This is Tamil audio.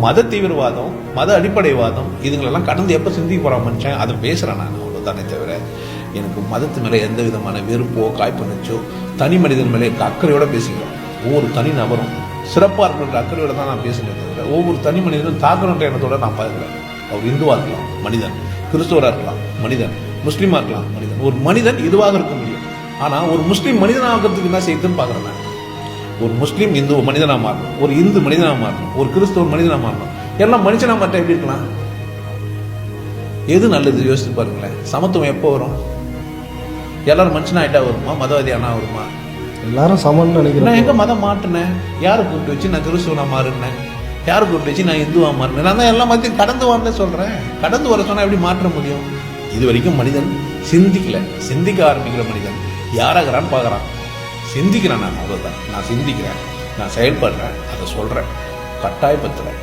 மத தீவிரவாதம், மத அடிப்படைவாதம் இதுங்களெல்லாம் கடந்து எப்போ சிந்திக்க போகிற மனுஷன் அதை பேசுகிறேன் நான், அவ்வளோதானே தவிர எனக்கு மதத்து மேலே எந்த விதமான வெறுப்போ காய்ப்புணர்ச்சோ, தனி மனிதன் மேலே அக்கறையோட பேசிக்கிறோம். ஒவ்வொரு தனி நபரும் சிறப்பாக இருக்கிற அக்கறையோட தான் நான் பேசுகிறேன் தவிர ஒவ்வொரு தனி மனிதனும் தாக்குறன்ற எண்ணத்தோட நான் பார்க்குறேன். அவர் இந்துவாக இருக்கலாம் மனிதன், கிறிஸ்துவராக இருக்கலாம் மனிதன், முஸ்லீமாக இருக்கலாம் மனிதன். ஒரு மனிதன் இதுவாக இருக்க முடியும். ஆனால் ஒரு முஸ்லீம் மனிதனாகிறதுக்கு என்ன செய்யுதுன்னு பார்க்குறேன் நான். ஒரு முஸ்லீம் இந்து மனிதனாக மாறணும், ஒரு இந்து மனிதனாக மாறணும், ஒரு கிறிஸ்தவ மனிதனாக மாறணும். எல்லாம் மனுஷனாக மாற்ற எப்படி இருக்கலாம்? எது நல்லது யோசிச்சு பாருங்களேன். சமத்துவம் எப்போ வரும்? எல்லாரும் மனுஷனாயிட்டா வருமா? மதவாதி ஆனா வருமா? எல்லாரும் சமம்னு நினைக்கிறேன். நான் எங்க மதம் மாட்டினேன்? யாரை கூப்பிட்டு வச்சு நான் கிறிஸ்துவனா மாறினேன்? யாரை கூப்பிட்டு வச்சு நான் இந்துவா மாறினேன்? நான் தான் எல்லா மதத்தையும் கடந்து வரல சொல்றேன். கடந்து வர சொன்னா எப்படி மாற்ற முடியும்? இது வரைக்கும் மனிதன் சிந்திக்கல. சிந்திக்க ஆரம்பிக்கிற மனிதன் யாராகிறான்னு பார்க்குறான். சிந்திக்கிறேன் நான், அவ்வளோதான். நான் சிந்திக்கிறேன், நான் செயல்படுறேன், அதை சொல்றேன், கட்டாயப்படுத்துறேன்.